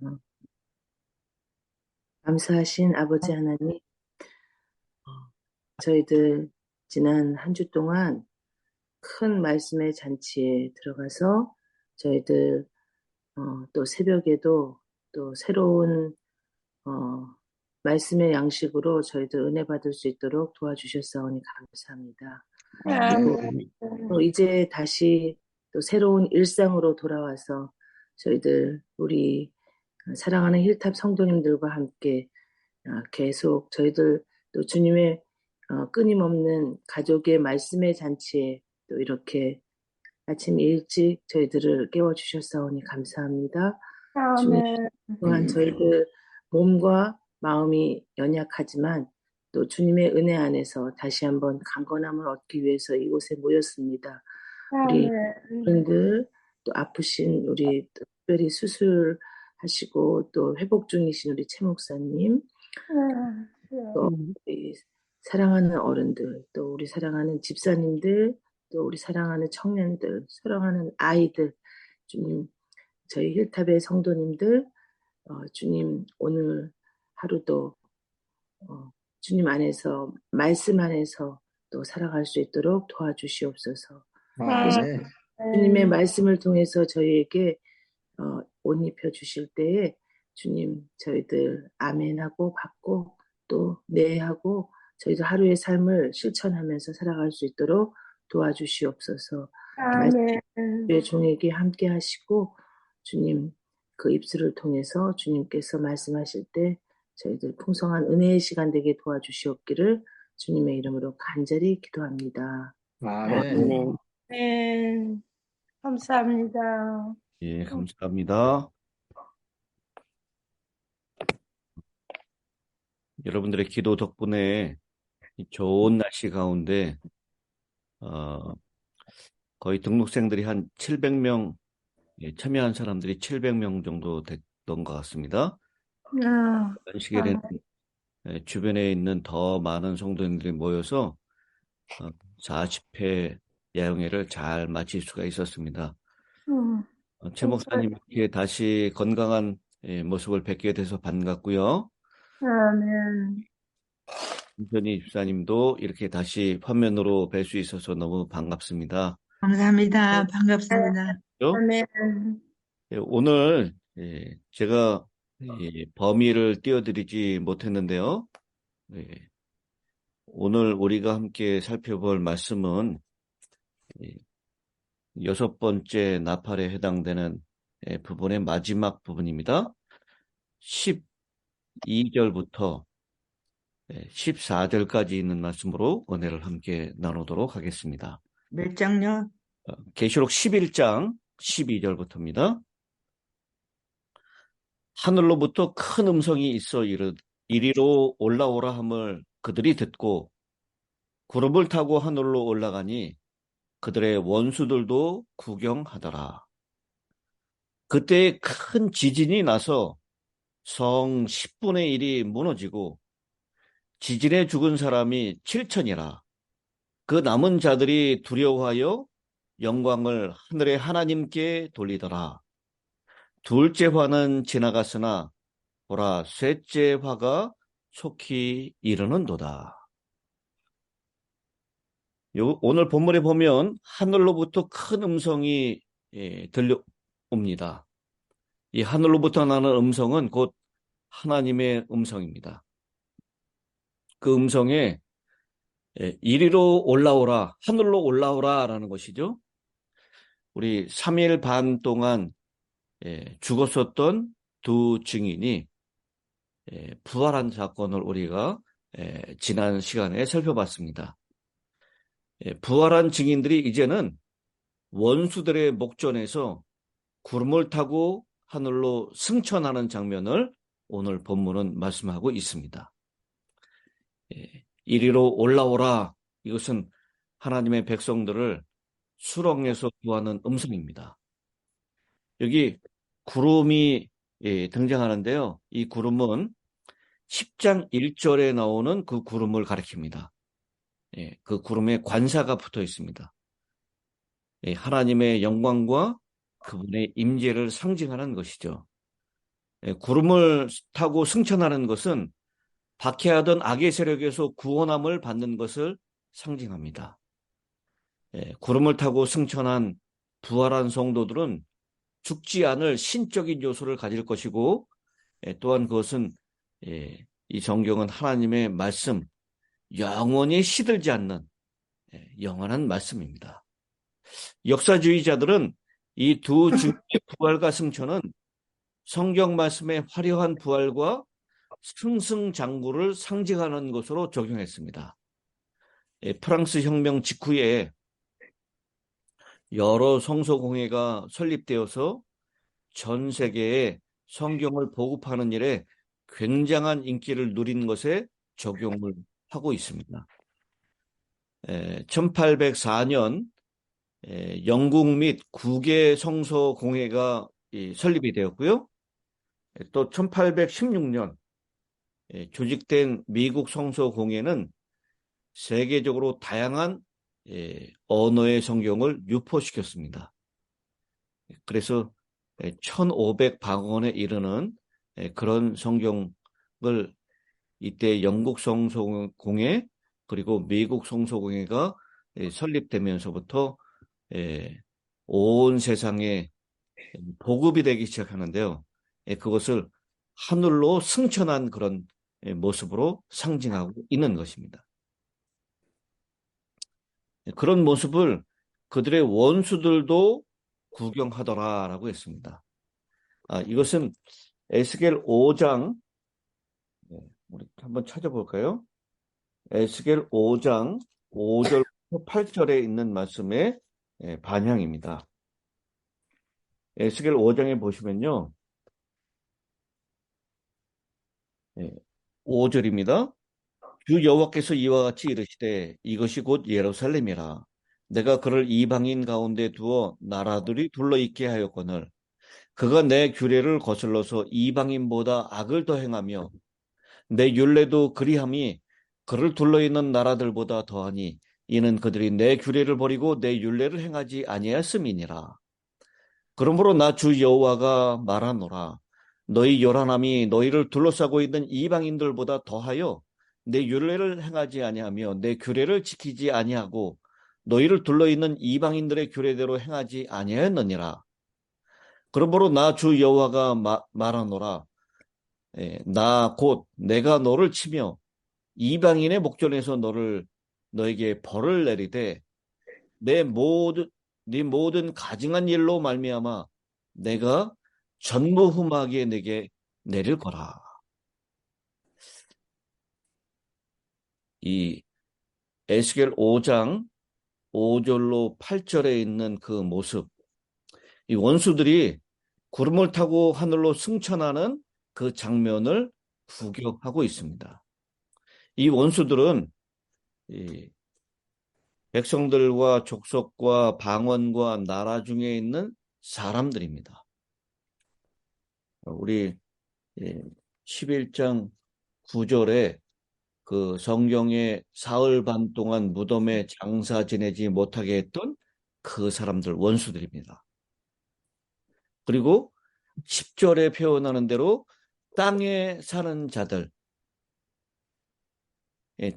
어, 감사하신 아버지 하나님, 저희들 지난 한 주 동안 큰 말씀의 잔치에 들어가서 저희들 또 새벽에도 또 새로운 어, 말씀의 양식으로 저희들 은혜 받을 수 있도록 도와주셨사오니 감사합니다. 그리고 아멘. 또 이제 다시 또 새로운 일상으로 돌아와서 저희들 우리 사랑하는 힐탑 성도님들과 함께 계속 저희들 또 주님의 끊임없는 가족의 말씀의 잔치에 또 이렇게 아침 일찍 저희들을 깨워주셨사오니 감사합니다. 주님 아멘. 또한 저희들 몸과 마음이 연약하지만 또 주님의 은혜 안에서 다시 한번 강건함을 얻기 위해서 이곳에 모였습니다. 우리 아멘. 분들 또 아프신 우리 특별히 수술하시고 또 회복 중이신 우리 최 목사님 또 우리 사랑하는 어른들, 또 우리 사랑하는 집사님들, 또 우리 사랑하는 청년들, 사랑하는 아이들, 주님, 저희 힐탑의 성도님들, 주님 오늘 하루도 주님 안에서 말씀 안에서 또 살아갈 수 있도록 도와주시옵소서. 그래서 아멘. 주님의 말씀을 통해서 저희에게 옷 입혀 주실 때에 주님 저희들 아멘하고 받고 또 네 하고 저희들 하루의 삶을 실천하면서 살아갈 수 있도록 도와주시옵소서. 아멘. 말씀의 종에게 함께 하시고 주님 그 입술을 통해서 주님께서 말씀하실 때 저희들 풍성한 은혜의 시간 되게 도와주시옵기를 주님의 이름으로 간절히 기도합니다. 아멘. 네. 감사합니다. 예, 감사합니다. 여러분들의 기도 덕분에 이 좋은 날씨 가운데 거의 등록생들이 한 700명, 참여한 사람들이 700명 정도 됐던 것 같습니다. 아, 이런 시기에는 주변에 있는 더 많은 성도님들이 모여서 40회 야영회를 잘 마칠 수가 있었습니다. 최 목사님 이렇게 다시 건강한 모습을 뵙게 돼서 반갑고요. 아멘. 김선희 집사님도 이렇게 다시 화면으로 뵐 수 있어서 너무 반갑습니다. 감사합니다. 반갑습니다. 아멘. 오늘 제가 범위를 띄워드리지 못했는데요. 오늘 우리가 함께 살펴볼 말씀은 6번째 나팔에 해당되는 부분의 마지막 부분입니다. 12절부터 14절까지 있는 말씀으로 은혜를 함께 나누도록 하겠습니다. 몇 장요? 계시록 11장 12절부터입니다. 하늘로부터 큰 음성이 있어 이리로 올라오라 함을 그들이 듣고 구름을 타고 하늘로 올라가니 그들의 원수들도 구경하더라. 그때 큰 지진이 나서 성 10분의 1이 무너지고 지진에 죽은 사람이 7천이라. 그 남은 자들이 두려워하여 영광을 하늘의 하나님께 돌리더라. 둘째 화는 지나갔으나 보라 셋째 화가 속히 이르는도다. 오늘 본문에 보면 하늘로부터 큰 음성이 들려옵니다. 이 하늘로부터 나는 음성은 곧 하나님의 음성입니다. 그 음성에 이리로 올라오라, 하늘로 올라오라 라는 것이죠. 우리 3일 반 동안 죽었었던 두 증인이 부활한 사건을 우리가 지난 시간에 살펴봤습니다. 부활한 증인들이 이제는 원수들의 목전에서 구름을 타고 하늘로 승천하는 장면을 오늘 본문은 말씀하고 있습니다. 이리로 올라오라, 이것은 하나님의 백성들을 수렁에서 구하는 음성입니다. 여기 구름이 등장하는데요. 이 구름은 10장 1절에 나오는 그 구름을 가리킵니다. 그 구름에 관사가 붙어 있습니다. 하나님의 영광과 그분의 임재를 상징하는 것이죠. 구름을 타고 승천하는 것은 박해하던 악의 세력에서 구원함을 받는 것을 상징합니다. 구름을 타고 승천한 부활한 성도들은 죽지 않을 신적인 요소를 가질 것이고, 또한 그것은 이 성경은 하나님의 말씀, 영원히 시들지 않는 영원한 말씀입니다. 역사주의자들은 이 두 증인의 부활과 승천은 성경 말씀의 화려한 부활과 승승장구를 상징하는 것으로 적용했습니다. 프랑스 혁명 직후에 여러 성서공회가 설립되어서 전 세계에 성경을 보급하는 일에 굉장한 인기를 누린 것에 적용을 하고 있습니다. 1804년 영국 및 국외 성서공회가 설립이 되었고요. 또 1816년 조직된 미국 성서공회는 세계적으로 다양한 언어의 성경을 유포시켰습니다. 그래서 1500방언에 이르는 그런 성경을 이때 영국 성서공회 그리고 미국 성서공회가 설립되면서부터 온 세상에 보급이 되기 시작하는데요. 그것을 하늘로 승천한 그런 모습으로 상징하고 있는 것입니다. 그런 모습을 그들의 원수들도 구경하더라라고 했습니다. 이것은 에스겔 5장, 우리 한번 찾아볼까요? 에스겔 5장 5절부터 8절에 있는 말씀의 반향입니다. 에스겔 5장에 보시면요. 5절입니다. 주 여호와께서 이와 같이 이르시되 이것이 곧 예루살렘이라. 내가 그를 이방인 가운데 두어 나라들이 둘러있게 하였거늘 그가 내 규례를 거슬러서 이방인보다 악을 더 행하며 내 율례도 그리함이 그를 둘러있는 나라들보다 더하니 이는 그들이 내 규례를 버리고 내 율례를 행하지 아니하였음이니라. 그러므로 나 주 여호와가 말하노라. 너희 요란함이 너희를 둘러싸고 있는 이방인들보다 더하여 내 율례를 행하지 아니하며 내 규례를 지키지 아니하고 너희를 둘러있는 이방인들의 규례대로 행하지 아니하였느니라. 그러므로 나 주 여호와가 말하노라. 나 곧 내가 너를 치며 이방인의 목전에서 너에게 벌을 내리되 네 모든 가증한 일로 말미암아 내가 전무후무하게 내게 내릴 거라. 이 에스겔 5장 5절로 8절에 있는 그 모습, 이 원수들이 구름을 타고 하늘로 승천하는 그 장면을 구경하고 있습니다. 이 원수들은 이 백성들과 족속과 방언과 나라 중에 있는 사람들입니다. 우리 11장 9절에 그 성경에 사흘 반 동안 무덤에 장사 지내지 못하게 했던 그 사람들 원수들입니다. 그리고 10절에 표현하는 대로 땅에 사는 자들,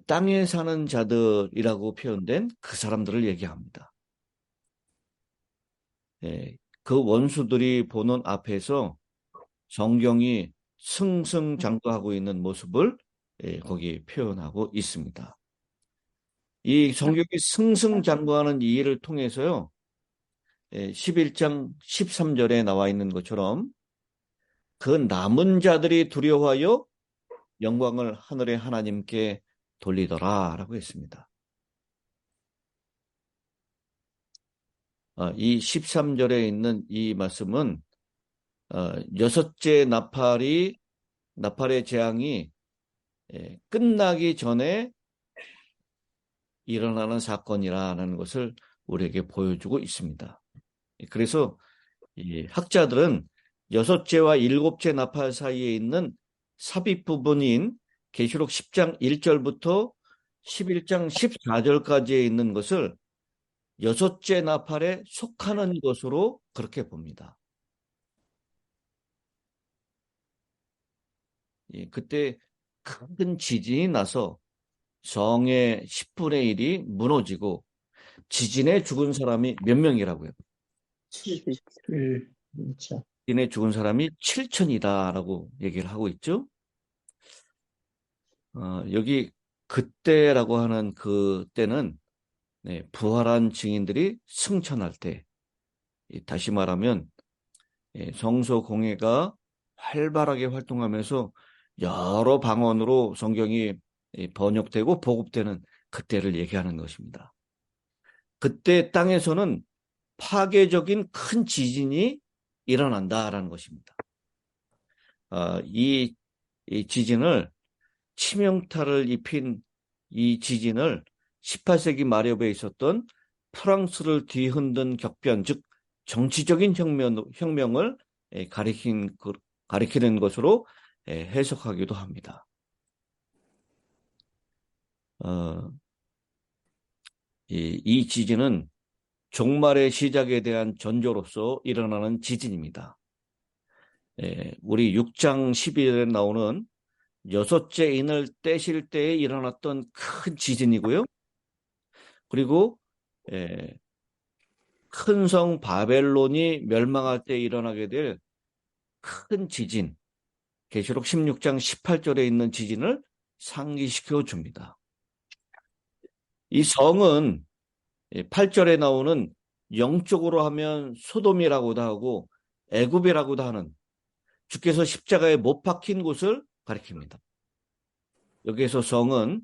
땅에 사는 자들이라고 표현된 그 사람들을 얘기합니다. 그 원수들이 보는 앞에서 성경이 승승장구하고 있는 모습을 거기 표현하고 있습니다. 이 성경이 승승장구하는 이 일을 통해서요, 11장 13절에 나와 있는 것처럼 그 남은 자들이 두려워하여 영광을 하늘의 하나님께 돌리더라 라고 했습니다. 이 13절에 있는 이 말씀은 여섯째 나팔의 재앙이 끝나기 전에 일어나는 사건이라는 것을 우리에게 보여주고 있습니다. 그래서 이 학자들은 여섯째와 일곱째 나팔 사이에 있는 삽입 부분인 계시록 10장 1절부터 11장 14절까지에 있는 것을 여섯째 나팔에 속하는 것으로 그렇게 봅니다. 그때 큰 지진이 나서 성의 10분의 1이 무너지고 지진에 죽은 사람이 몇 명이라고요? 7. 지진에 죽은 사람이 7천이다라고 얘기를 하고 있죠. 여기 그때라고 하는 그때는 부활한 증인들이 승천할 때, 다시 말하면 성서 공회가 활발하게 활동하면서 여러 방언으로 성경이 번역되고 보급되는 그때를 얘기하는 것입니다. 그때 땅에서는 파괴적인 큰 지진이 일어난다라는 것입니다. 이 지진을 치명타를 입힌 이 지진을 18세기 말엽에 있었던 프랑스를 뒤흔든 격변, 즉 정치적인 혁명을 가리키는 것으로 해석하기도 합니다. 이 지진은 종말의 시작에 대한 전조로서 일어나는 지진입니다. 우리 6장 12절에 나오는 여섯째 인을 떼실 때에 일어났던 큰 지진이고요. 그리고 큰 성 바벨론이 멸망할 때 일어나게 될 큰 지진, 계시록 16장 18절에 있는 지진을 상기시켜 줍니다. 이 성은 8절에 나오는 영적으로 하면 소돔이라고도 하고 애굽이라고도 하는 주께서 십자가에 못 박힌 곳을 가리킵니다. 여기에서 성은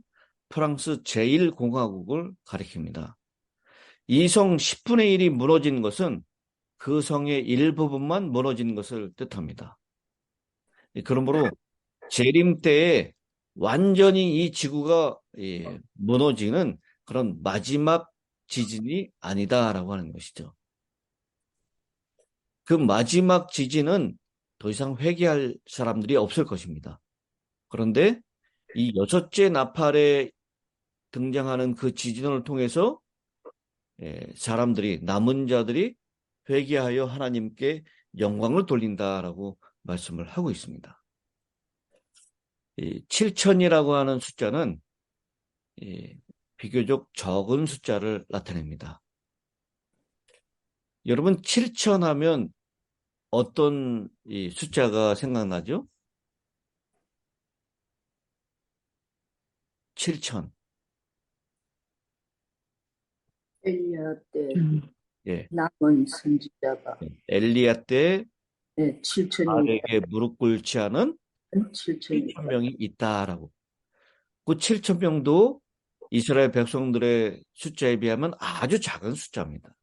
프랑스 제1공화국을 가리킵니다. 이 성 10분의 1이 무너진 것은 그 성의 일부분만 무너진 것을 뜻합니다. 그러므로 재림 때에 완전히 이 지구가 무너지는 그런 마지막 지진이 아니다라고 하는 것이죠. 그 마지막 지진은 더 이상 회개할 사람들이 없을 것입니다. 그런데 이 여섯째 나팔에 등장하는 그 지진을 통해서 사람들이, 남은 자들이 회개하여 하나님께 영광을 돌린다라고 말씀을 하고 있습니다. 7천이라고 하는 숫자는 비교적 적은 숫자를 나타냅니다. 여러분 7천 하면 어떤 숫자가 생각나죠? 7천. 엘리야 때 예. 남은 선지자가 엘리야 때 7천이 바알에게 무릎 꿇지 않은 7천이 7천 명이 있다라고. 그 7천 명도 이스라엘 백성들의 숫자에 비하면 아주 작은 숫자입니다.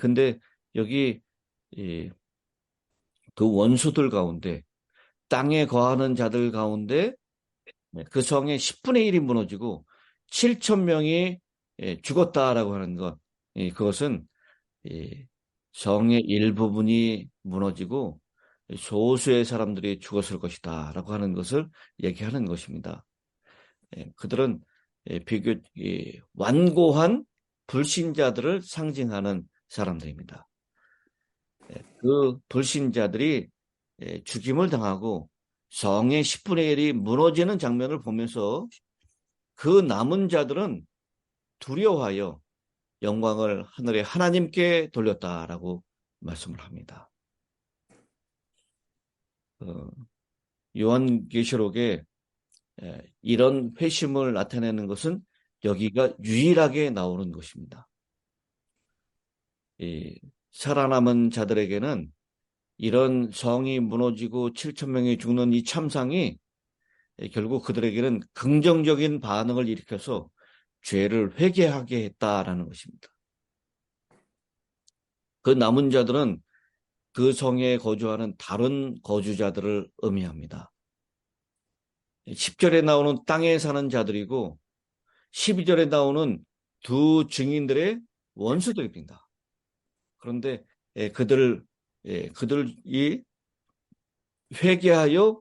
근데 여기 그 원수들 가운데, 땅에 거하는 자들 가운데 그 성의 10분의 1이 무너지고 7천 명이 죽었다라고 하는 것, 그것은 성의 일부분이 무너지고 소수의 사람들이 죽었을 것이다 라고 하는 것을 얘기하는 것입니다. 그들은 비교 완고한 불신자들을 상징하는 사람들입니다. 그 불신자들이 죽임을 당하고 성의 10분의 1이 무너지는 장면을 보면서 그 남은 자들은 두려워하여 영광을 하늘의 하나님께 돌렸다라고 말씀을 합니다. 요한계시록에 이런 회심을 나타내는 것은 여기가 유일하게 나오는 것입니다. 살아남은 자들에게는 이런 성이 무너지고 7천 명이 죽는 이 참상이 결국 그들에게는 긍정적인 반응을 일으켜서 죄를 회개하게 했다라는 것입니다. 그 남은 자들은 그 성에 거주하는 다른 거주자들을 의미합니다. 10절에 나오는 땅에 사는 자들이고 12절에 나오는 두 증인들의 원수들입니다. 그런데 그들이 회개하여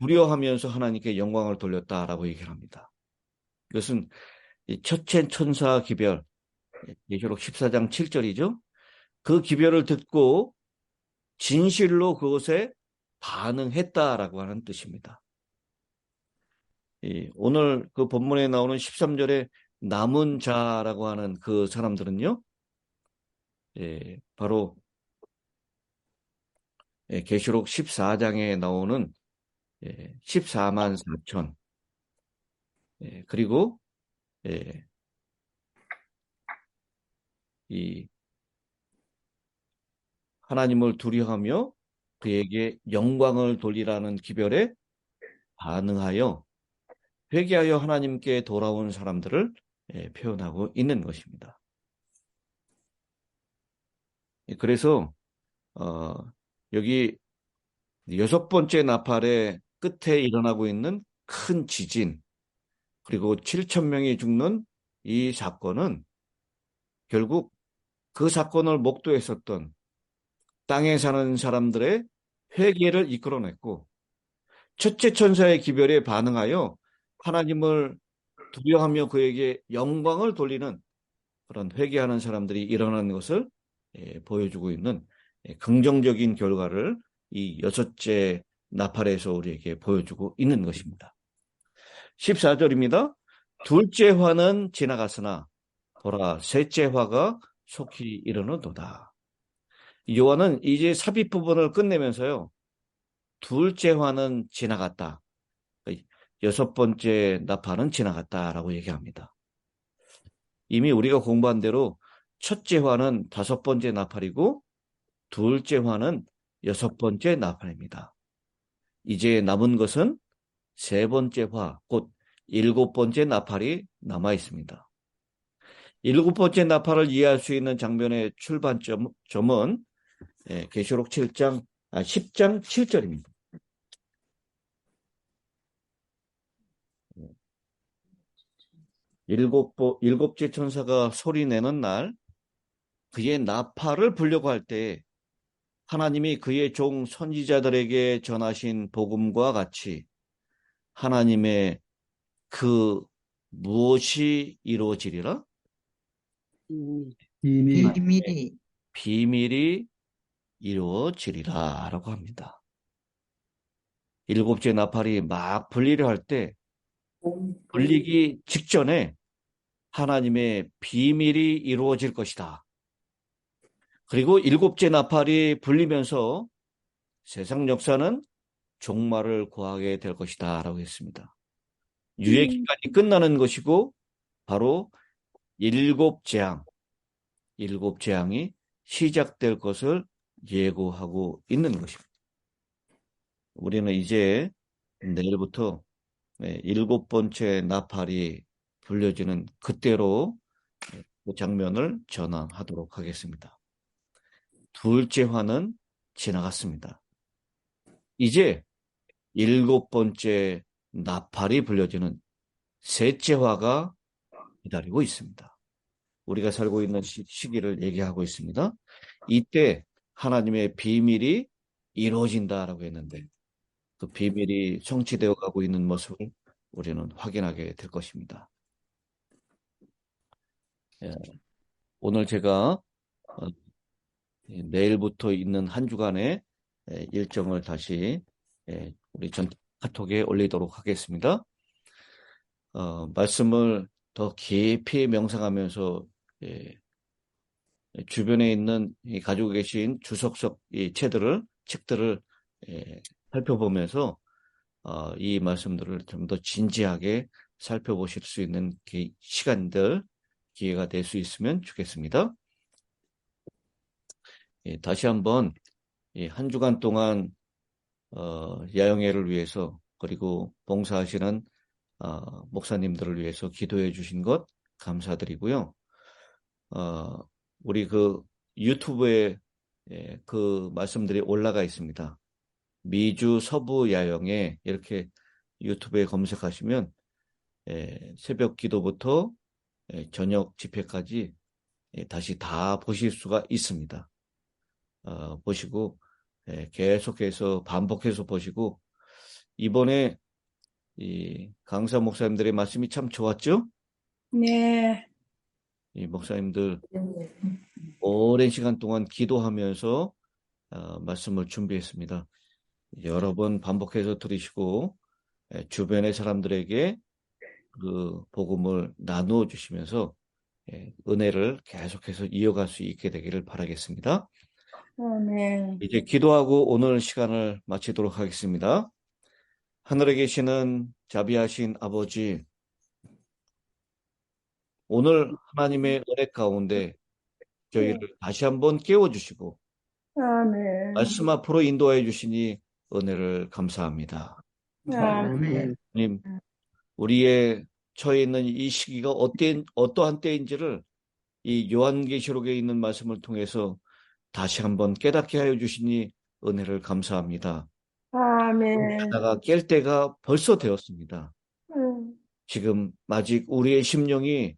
두려워하면서 하나님께 영광을 돌렸다라고 얘기를 합니다. 이것은 첫째 천사 기별, 계시록 14장 7절이죠. 그 기별을 듣고 진실로 그것에 반응했다라고 하는 뜻입니다. 오늘 그 본문에 나오는 13절에 남은 자라고 하는 그 사람들은요, 바로 계시록 14장에 나오는 14만 4천, 그리고 이 하나님을 두려워하며 그에게 영광을 돌리라는 기별에 반응하여 회개하여 하나님께 돌아온 사람들을 표현하고 있는 것입니다. 그래서 여기 6번째 나팔의 끝에 일어나고 있는 큰 지진, 그리고 7천 명이 죽는 이 사건은 결국 그 사건을 목도했었던 땅에 사는 사람들의 회개를 이끌어냈고, 첫째 천사의 기별에 반응하여 하나님을 두려워하며 그에게 영광을 돌리는 그런 회개하는 사람들이 일어나는 것을 보여주고 있는 긍정적인 결과를 이 6째 나팔에서 우리에게 보여주고 있는 것입니다. 14절입니다. 둘째 화는 지나갔으나 보라 셋째 화가 속히 이르는도다. 요한은 이제 삽입 부분을 끝내면서요, 둘째 화는 지나갔다, 6번째 나팔은 지나갔다라고 얘기합니다. 이미 우리가 공부한 대로 첫째 화는 5번째 나팔이고 둘째 화는 6번째 나팔입니다. 이제 남은 것은 3번째 화, 곧 7번째 나팔이 남아 있습니다. 7번째 나팔을 이해할 수 있는 장면의 출발점은 계시록 10장 7절입니다. 일곱째 천사가 소리내는 날, 그의 나팔을 불려고 할 때 하나님이 그의 종 선지자들에게 전하신 복음과 같이 하나님의 그 무엇이 이루어지리라? 비밀이 이루어지리라 라고 합니다. 7째 나팔이 막 불리려 할 때, 불리기 직전에 하나님의 비밀이 이루어질 것이다. 그리고 7째 나팔이 불리면서 세상 역사는 종말을 구하게 될 것이다 라고 했습니다. 유예 기간이 끝나는 것이고 바로 7재앙이 시작될 것을 예고하고 있는 것입니다. 우리는 이제 내일부터 7번째 나팔이 불려지는 그때로 그 장면을 전환하도록 하겠습니다. 둘째 화는 지나갔습니다. 이제 7번째 나팔이 불려지는 셋째 화가 기다리고 있습니다. 우리가 살고 있는 시기를 얘기하고 있습니다. 이때 하나님의 비밀이 이루어진다라고 했는데 그 비밀이 성취되어 가고 있는 모습을 우리는 확인하게 될 것입니다. 오늘 제가 내일부터 있는 한 주간의 일정을 다시 우리 전 카톡에 올리도록 하겠습니다. 말씀을 더 깊이 명상하면서 주변에 있는 가지고 계신 주석석 이 책들을 살펴보면서 이 말씀들을 좀 더 진지하게 살펴보실 수 있는 기회가 될 수 있으면 좋겠습니다. 다시 한번 한 주간 동안 야영회를 위해서 그리고 봉사하시는 목사님들을 위해서 기도해 주신 것 감사드리고요. 우리 그 유튜브에 그 말씀들이 올라가 있습니다. 미주 서부 야영회 이렇게 유튜브에 검색하시면 새벽 기도부터 저녁 집회까지 다시 다 보실 수가 있습니다. 보시고 계속해서 반복해서 보시고, 이번에 이 강사 목사님들의 말씀이 참 좋았죠? 네. 이 목사님들 오랜 시간 동안 기도하면서 말씀을 준비했습니다. 여러 번 반복해서 들으시고 주변의 사람들에게 그 복음을 나누어 주시면서 은혜를 계속해서 이어갈 수 있게 되기를 바라겠습니다. 아멘. 이제 기도하고 오늘 시간을 마치도록 하겠습니다. 하늘에 계시는 자비하신 아버지, 오늘 하나님의 은혜 가운데 저희를 다시 한번 깨워주시고 아멘. 말씀 앞으로 인도하여 주시니 은혜를 감사합니다. 아멘. 하나님, 우리의 처해 있는 이 시기가 어떠한 때인지를 이 요한계시록에 있는 말씀을 통해서 다시 한번 깨닫게 하여 주시니 은혜를 감사합니다. 아멘. 자다가 깰 때가 벌써 되었습니다. 지금 아직 우리의 심령이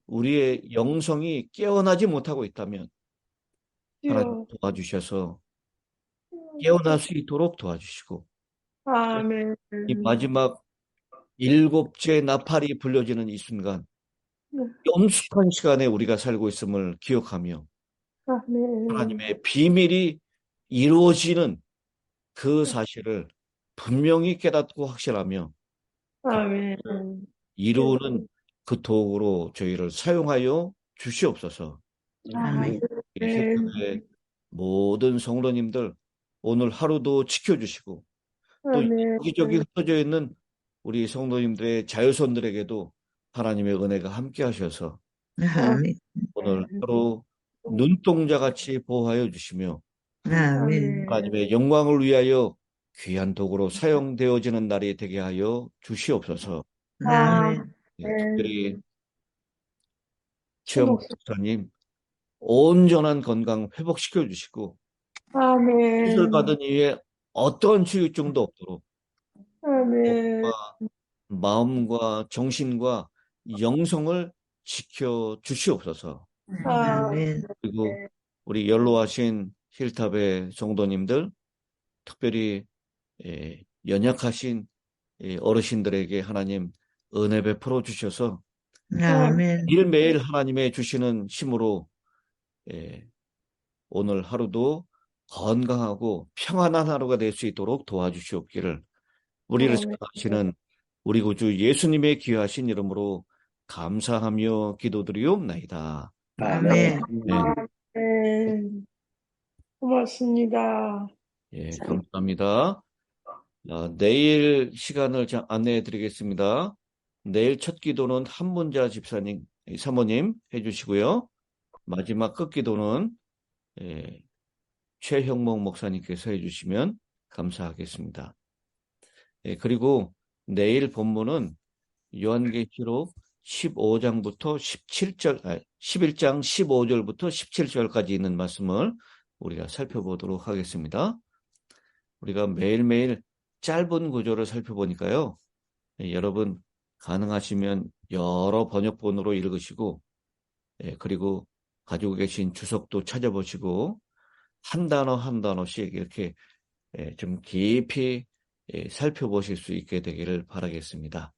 우리의 영성이 깨어나지 못하고 있다면 하나님 도와주셔서 깨어날 수 있도록 도와주시고 아멘. 이 마지막 7째 나팔이 불려지는 이 순간 엄숙한 시간에 우리가 살고 있음을 기억하며 아멘. 하나님의 비밀이 이루어지는 그 사실을 분명히 깨닫고 확신하며 아멘. 이루는 그 도구로 저희를 사용하여 주시옵소서. 아멘. 힐탑의 모든 성도님들 오늘 하루도 지켜주시고 또 아멘. 여기저기 흩어져 있는 우리 성도님들의 자유손들에게도 하나님의 은혜가 함께 하셔서 아멘. 오늘 하루 눈동자같이 보호하여 주시며 아멘. 하나님의 영광을 위하여 귀한 도구로 사용되어지는 날이 되게 하여 주시옵소서. 아멘. 특별히 최영 목사님 온전한 건강 회복시켜 주시고 아멘. 수술 받은 이후에 어떤 후유증도 없도록 아멘. 마음과 정신과 영성을 지켜 주시옵소서. 아멘. 그리고 우리 연로하신 힐탑의 성도님들, 특별히 연약하신 어르신들에게 하나님 은혜 베풀어 주셔서 아멘. 매일매일 하나님의 주시는 힘으로 오늘 하루도 건강하고 평안한 하루가 될 수 있도록 도와주시옵기를 우리를 사랑하시는 우리 구주 예수님의 귀하신 이름으로 감사하며 기도드리옵나이다. 아멘. 아멘. 고맙습니다. 예, 감사합니다. 내일 시간을 안내해 드리겠습니다. 내일 첫 기도는 한문자 집사님, 사모님 해주시고요. 마지막 끝 기도는 최형목 목사님께서 해주시면 감사하겠습니다. 그리고 내일 본문은 요한계시록 15장부터 11장 15절부터 17절까지 있는 말씀을 우리가 살펴보도록 하겠습니다. 우리가 매일매일 짧은 구절을 살펴보니까요. 여러분 가능하시면 여러 번역본으로 읽으시고 그리고 가지고 계신 주석도 찾아보시고 한 단어 한 단어씩 이렇게 좀 깊이 살펴보실 수 있게 되기를 바라겠습니다.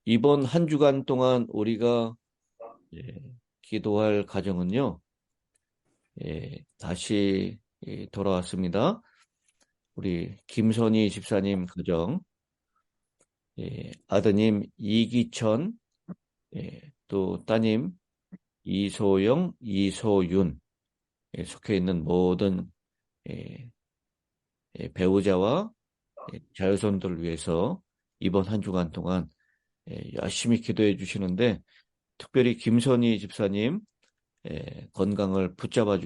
이번 한 주간 동안 우리가 기도할 가정은요. 다시 돌아왔습니다. 우리 김선희 집사님 가정, 아드님 이기천, 또 따님 이소영, 이소윤 속해 있는 모든 배우자와 자유손들을 위해서 이번 한 주간 동안 열심히 기도해 주시는데 특별히 김선희 집사님 건강을 붙잡아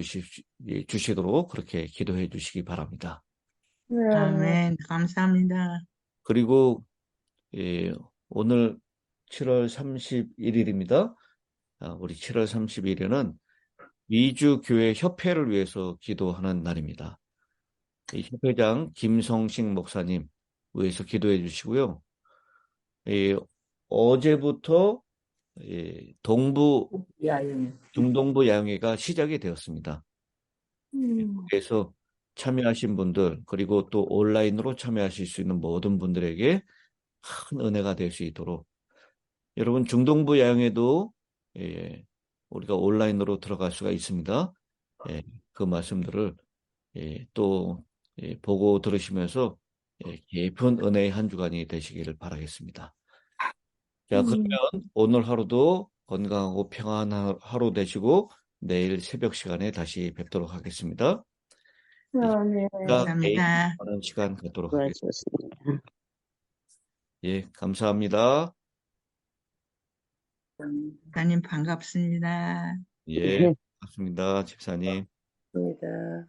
주시도록 그렇게 기도해 주시기 바랍니다. 아멘. 감사합니다. 그리고 오늘 7월 31일입니다. 우리 7월 31일은 미주교회 협회를 위해서 기도하는 날입니다. 이 협회장 김성식 목사님 위해서 기도해 주시고요. 어제부터 중동부 야영회가 시작이 되었습니다. 그래서 참여하신 분들 그리고 또 온라인으로 참여하실 수 있는 모든 분들에게 큰 은혜가 될 수 있도록 여러분 중동부 야영회도 우리가 온라인으로 들어갈 수가 있습니다. 예, 그 말씀들을 또 보고 들으시면서 깊은 은혜의 한 주간이 되시기를 바라겠습니다. 자, 그러면 오늘 하루도 건강하고 평안한 하루 되시고 내일 새벽 시간에 다시 뵙도록 하겠습니다. 아멘. 각자 개인 감사합니다. 하는 시간 갖도록 하겠습니다. 수고하셨습니다. 예, 감사합니다. 목사님 반갑습니다. 예, 반갑습니다, 집사님. 감사합니다.